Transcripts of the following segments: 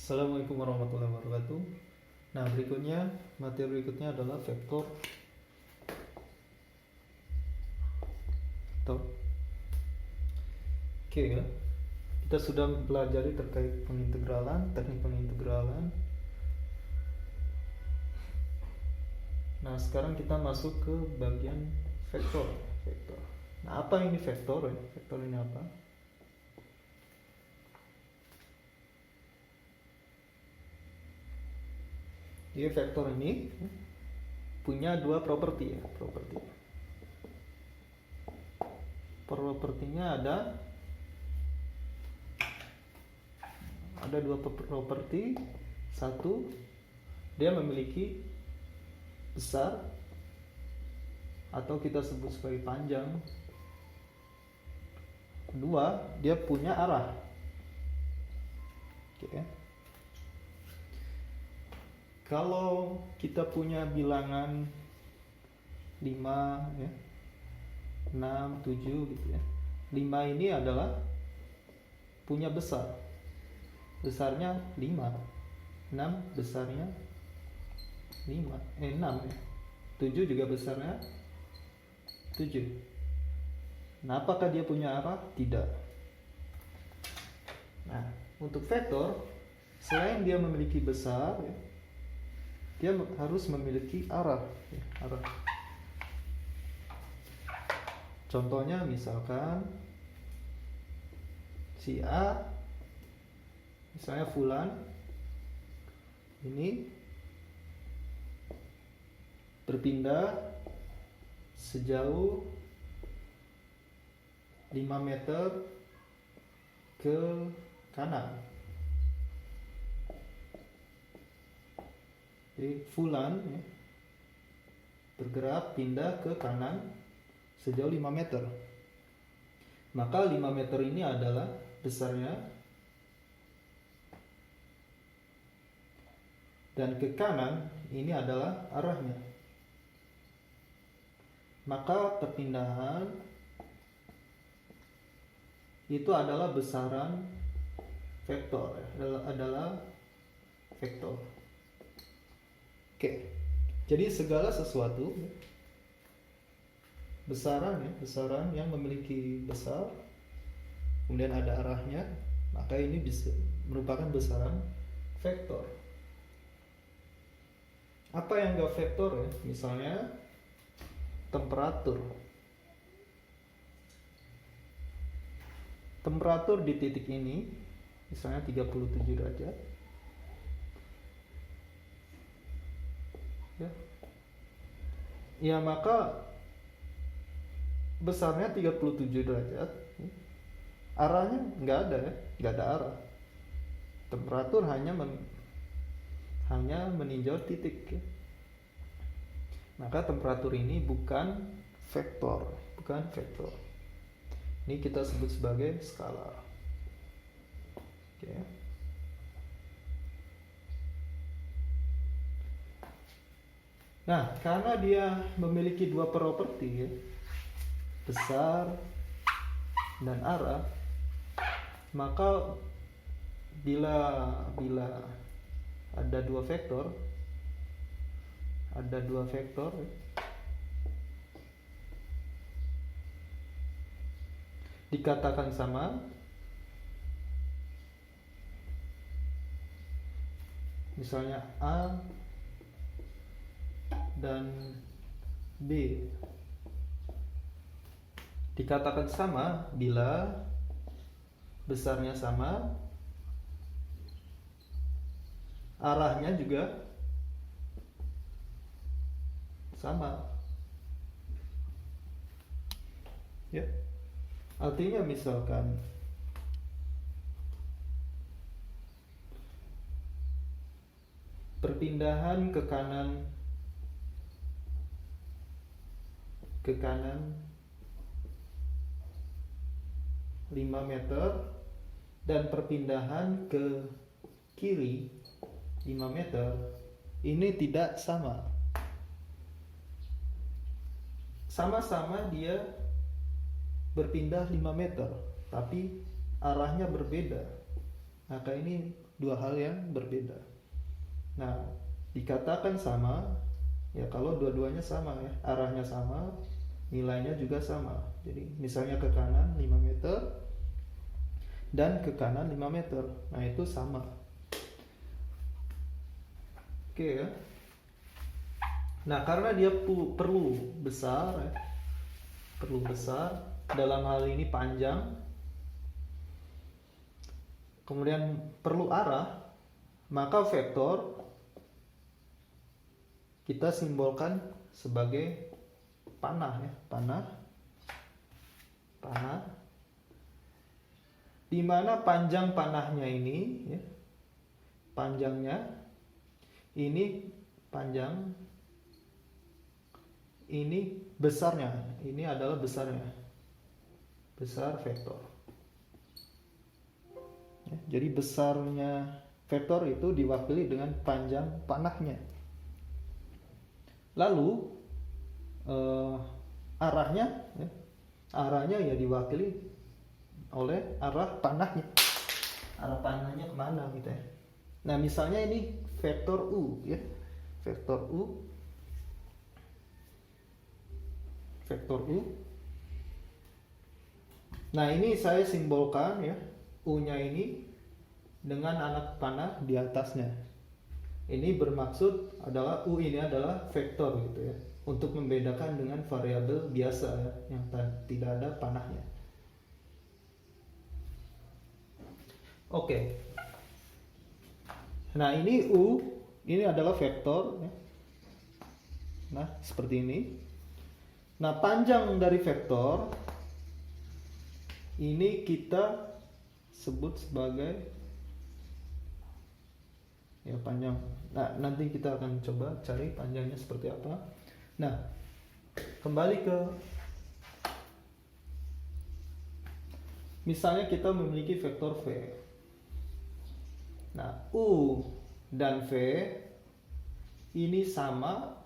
Assalamualaikum warahmatullahi wabarakatuh. Nah, materi berikutnya adalah vektor. Oke ya. Kita sudah mempelajari terkait pengintegralan, teknik pengintegralan. Nah, sekarang kita masuk ke bagian vektor. Nah, apa ini vektor ya? Vektor ini apa? Jadi vektor ini punya dua properti ya, propertinya ada dua properti. Satu, dia memiliki besar atau kita sebut sebagai panjang. Kedua, dia punya arah. Oke. Kalau kita punya bilangan 5 ya, 6, 7 gitu ya. 5 ini adalah punya besar. Besarnya 5. 6 besarnya 6 ya. 7 juga besarnya 7. Nah, apakah dia punya arah? Tidak. Nah, untuk vektor, selain dia memiliki besar ya, dia harus memiliki arah ya, arah. Contohnya misalkan si A, misalnya Fulan ini berpindah sejauh 5 meter ke kanan. Jadi Fulan ya, bergerak pindah ke kanan sejauh 5 meter. Maka 5 meter ini adalah besarnya, dan ke kanan ini adalah arahnya. Maka perpindahan itu adalah besaran vektor ya, adalah vektor. Oke. Jadi segala sesuatu besaran yang memiliki besar kemudian ada arahnya, maka ini bisa merupakan besaran vektor. Apa yang enggak vektor ya? Misalnya temperatur. Temperatur di titik ini misalnya 37 derajat. Ya, maka besarnya 37 derajat. Arahnya nggak ada ya, nggak ada arah. Temperatur hanya meninjau titik ya. Maka temperatur ini bukan vektor. Ini kita sebut sebagai skalar. Oke. Nah, karena dia memiliki dua properti ya, besar dan arah, maka bila ada dua vektor dikatakan sama, misalnya A dan B dikatakan sama bila besarnya sama, arahnya juga sama ya. Artinya misalkan perpindahan ke kanan 5 meter dan perpindahan ke kiri 5 meter, ini tidak sama. Sama-sama dia berpindah 5 meter, tapi arahnya berbeda. Maka ini dua hal yang berbeda. Nah, dikatakan sama ya kalau dua-duanya sama ya, arahnya sama, nilainya juga sama. Jadi misalnya ke kanan 5 meter dan ke kanan 5 meter. Nah, itu sama. Oke ya. Nah, karena dia perlu besar ya, perlu besar, dalam hal ini panjang, kemudian perlu arah, maka vektor kita simbolkan sebagai panah ya, panah, di mana panjang panahnya ini ya, panjangnya ini panjang, ini besarnya, ini adalah besarnya, besar vektor ya, jadi besarnya vektor itu diwakili dengan panjang panahnya. Lalu arahnya ya diwakili oleh arah panahnya. Arah panahnya kemana gitu ya. Nah, misalnya ini vektor U ya, vektor U, vektor U. Nah, ini saya simbolkan ya, U-nya ini dengan anak panah di atasnya. Ini bermaksud adalah U ini adalah vektor gitu ya, untuk membedakan dengan variabel biasa ya, yang tidak ada panahnya. Oke. Nah, ini U, ini adalah vektor ya. Nah, seperti ini. Nah, panjang dari vektor ini kita sebut sebagai ya panjang. Nah, nanti kita akan coba cari panjangnya seperti apa. Nah, kembali ke misalnya kita memiliki vektor V. Nah, U dan V ini sama.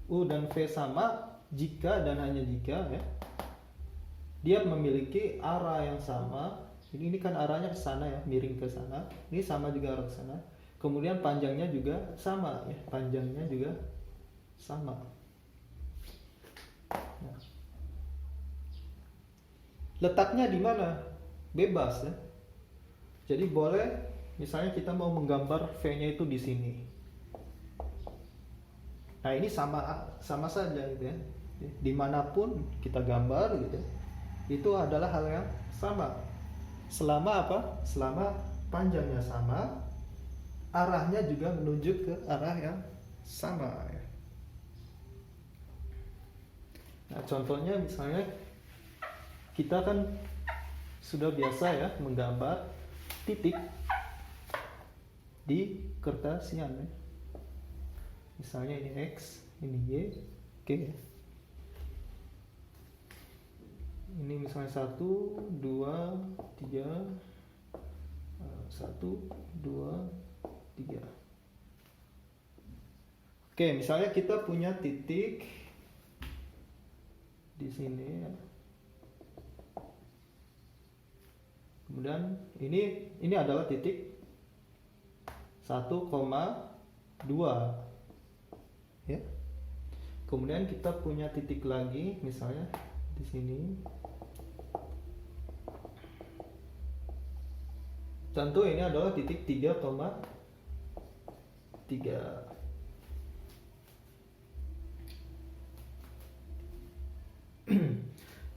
U dan V sama jika dan hanya jika ya, dia memiliki arah yang sama. Ini kan arahnya ke sana ya, miring ke sana. Ini sama juga arah ke sana. Kemudian panjangnya juga sama ya, panjangnya juga sama. Nah, letaknya di mana? Bebas ya. Jadi boleh misalnya kita mau menggambar V-nya itu di sini. Nah, ini sama saja gitu ya. Dimanapun kita gambar gitu, itu adalah hal yang sama. Selama apa? Selama panjangnya sama, arahnya juga menunjuk ke arah yang sama ya. Nah, contohnya misalnya kita kan sudah biasa ya menggambar titik di kertas-Yan ya. Misalnya ini X, ini Y, oke. Ini misalnya 1, 2, 3, 1, 2, 3. Oke, misalnya kita punya titik di sini ya. Kemudian ini adalah titik 1,2 ya. Kemudian kita punya titik lagi misalnya di sini. Tentu ini adalah titik 3,3.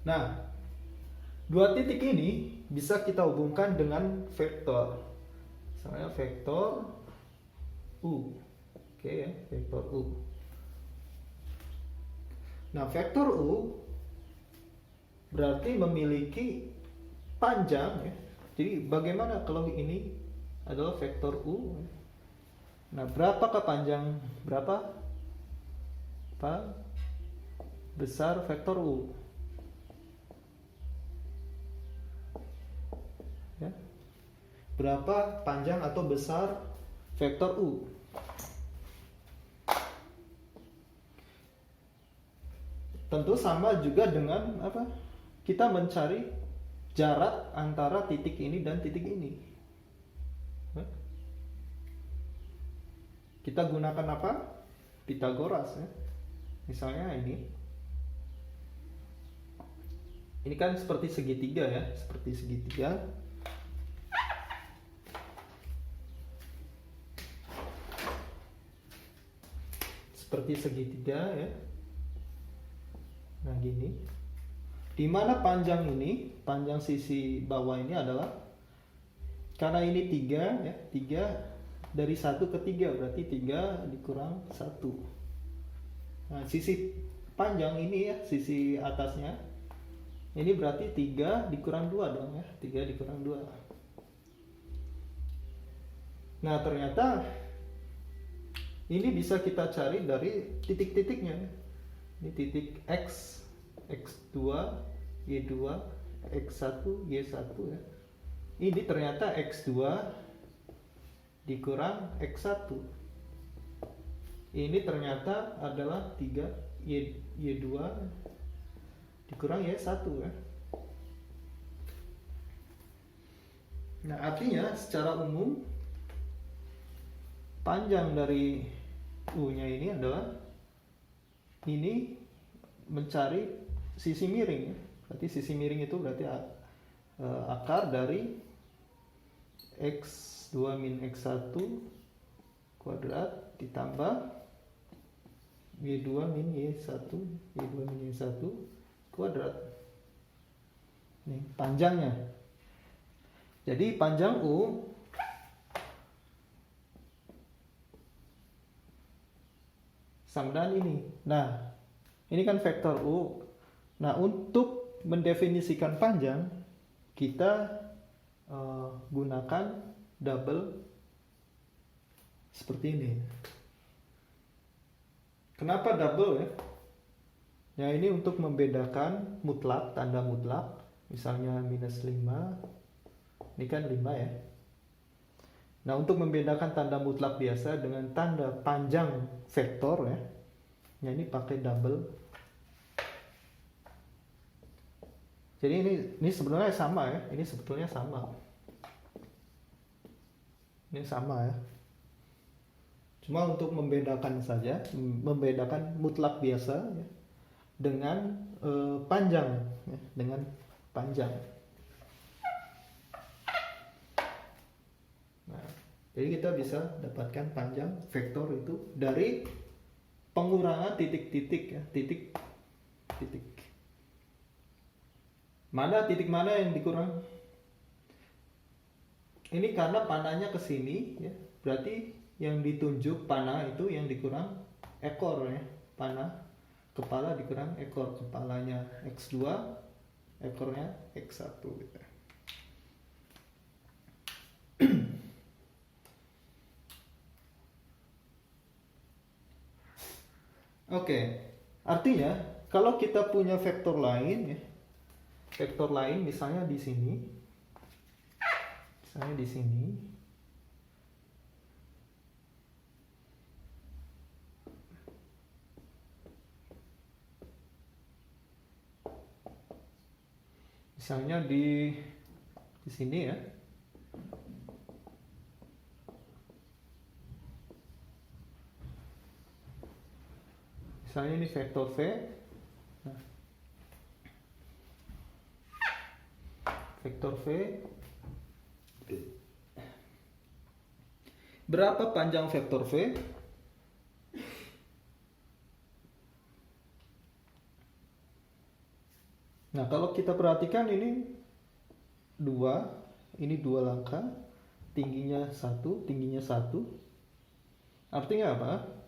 Nah, dua titik ini bisa kita hubungkan dengan vektor. Misalnya vektor U. Oke ya, vektor U. Nah, vektor U berarti memiliki panjang ya. Jadi bagaimana kalau ini adalah vektor U? Nah, berapakah panjang, berapa besar vektor U? Ya. Berapa panjang atau besar vektor U? Tentu sama juga dengan apa? Kita mencari jarak antara titik ini dan titik ini. Kita gunakan apa? Pitagoras ya. Misalnya ini kan seperti segitiga ya, seperti segitiga. Seperti segitiga ya. Nah gini. Di mana panjang ini, panjang sisi bawah ini adalah, karena ini 3 ya, 3 dari 1 ke 3 berarti 3 dikurang 1. Nah, sisi panjang ini ya, sisi atasnya ini berarti 3 dikurang 2 dong ya, 3 dikurang 2. Nah, ternyata ini bisa kita cari dari titik-titiknya. Ini titik X, X2, Y2, X1, Y1 ya. Ini ternyata X2 dikurang X1. Ini ternyata adalah 3 Y2 dikurang Y1 ya. Nah, artinya secara umum panjang dari U-nya ini adalah ini mencari sisi miring ya. Berarti sisi miring itu berarti akar dari X2 min X1 kuadrat ditambah Y2 min Y1 Y2 min Y1 kuadrat. Ini panjangnya. Jadi panjang U sama dengan ini. Nah, ini kan vektor U. Nah, untuk mendefinisikan panjang kita gunakan double seperti ini. Kenapa double ya? Ya ini untuk membedakan mutlak, tanda mutlak. Misalnya minus 5. Ini kan 5 ya. Nah, untuk membedakan tanda mutlak biasa dengan tanda panjang vektor ya. Ya ini pakai double. Jadi ini sebenarnya sama ya. Ini sebetulnya sama. Ini sama ya. Cuma untuk membedakan saja, membedakan mutlak biasa ya, dengan panjang ya, dengan panjang. Nah, jadi kita bisa dapatkan panjang vektor itu dari pengurangan titik-titik ya, titik. Mana titik mana yang dikurang? Ini karena panahnya ke sini ya, berarti yang ditunjuk panah itu yang dikurang ekor ya, panah kepala dikurang ekor, kepalanya X2, ekornya X1 gitu. Oke, artinya kalau kita punya vektor lain ya, vektor lain misalnya di sini, misalnya di sini ya. Misalnya ini vektor V. Nah, vektor V. Berapa panjang vektor V? Nah, kalau kita perhatikan ini dua langkah, tingginya 1, tingginya 1. Artinya apa?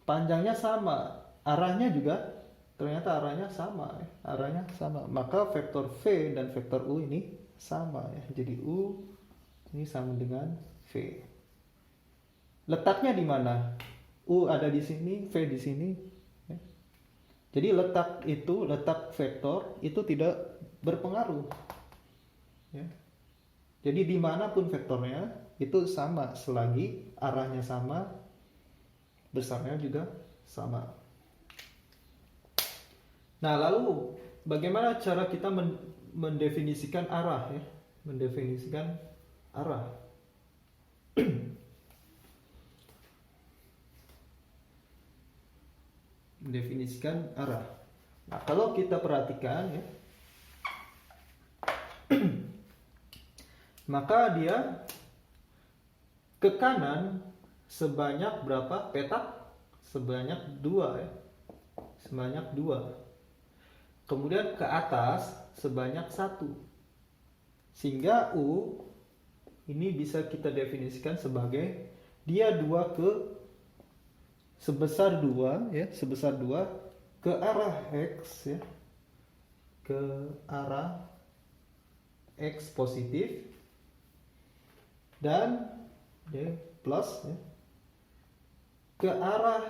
Panjangnya sama, arahnya juga ternyata arahnya sama ya. Arahnya sama. Maka vektor V dan vektor U ini sama ya. Jadi U ini sama dengan V. Letaknya di mana? U ada di sini, V di sini. Ya. Jadi letak vektor itu tidak berpengaruh. Ya. Jadi dimanapun vektornya itu sama selagi arahnya sama, besarnya juga sama. Nah, lalu bagaimana cara kita mendefinisikan arah ya, mendefinisikan arah. Mendefinisikan arah. Nah, kalau kita perhatikan ya, maka dia ke kanan sebanyak berapa petak? Sebanyak 2 ya. Sebanyak 2. Kemudian ke atas sebanyak 1. Sehingga U ini bisa kita definisikan sebagai dia 2 ke sebesar 2 ya, sebesar 2 ke arah X ya. Ke arah X positif dan ya, plus ya, ke arah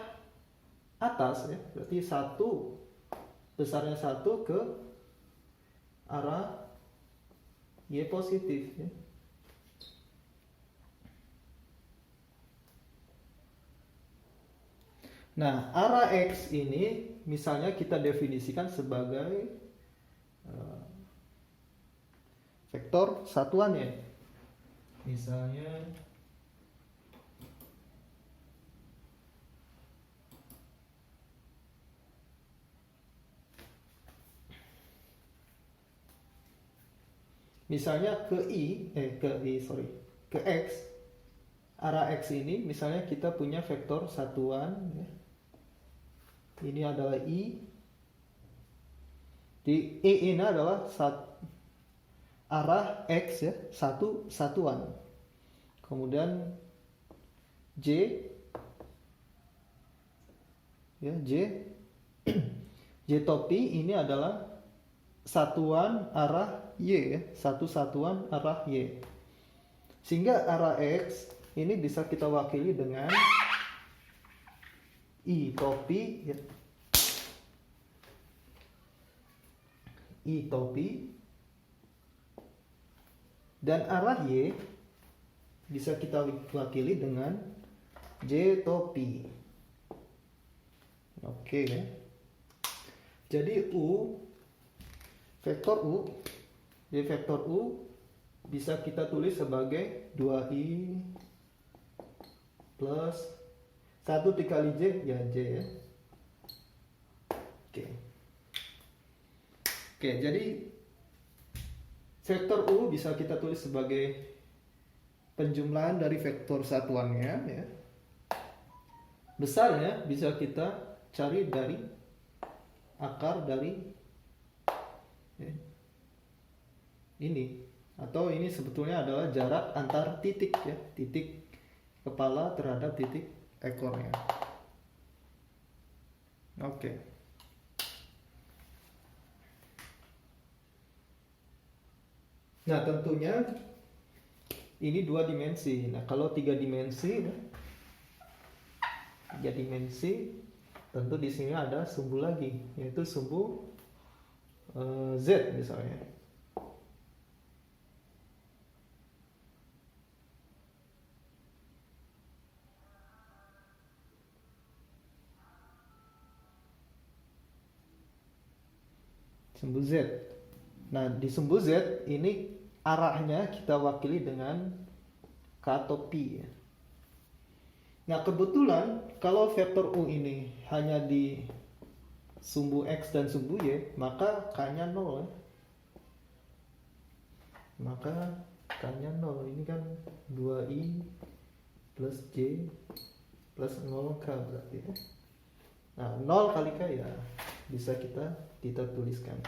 atas ya, berarti 1 besarnya 1 ke arah Y positif ya. Nah, arah X ini misalnya kita definisikan sebagai vektor satuannya. Misalnya ke X, arah X ini misalnya kita punya vektor satuan ya. Ini adalah I. Di E ini adalah arah X ya, satuan. Kemudian J ya, J J topi ini adalah satuan arah Y ya, satuan arah Y. Sehingga arah X ini bisa kita wakili dengan I topi ya. I topi, dan arah Y bisa kita wakili dengan J topi. Oke ya. Jadi vektor U bisa kita tulis sebagai 2I plus 1 dikali J ya, J ya. Oke, jadi vektor U bisa kita tulis sebagai penjumlahan dari vektor satuannya ya. Besarnya bisa kita cari dari akar dari ya, ini, atau ini sebetulnya adalah jarak antar titik ya, titik kepala terhadap titik ekornya. Oke. Nah, tentunya ini 2 dimensi. Nah, kalau 3 dimensi, tentu di sini ada sumbu lagi, yaitu sumbu Z misalnya. Sumbu Z. Nah, di sumbu Z ini arahnya kita wakili dengan K atau P ya. Nah, kebetulan kalau vektor U ini hanya di sumbu X dan sumbu Y, maka K-nya 0 ya. Maka K-nya 0. Ini kan 2I plus J plus 0K berarti ya. Nah, 0 kali K ya bisa kita tuliskan.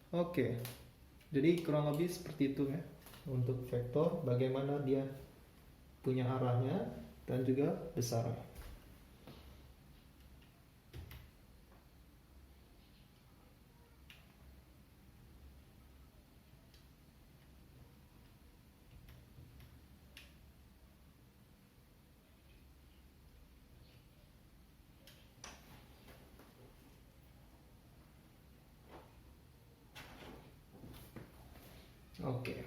Oke, jadi kurang lebih seperti itu ya untuk vektor, bagaimana dia punya arahnya dan juga besarnya. Oke.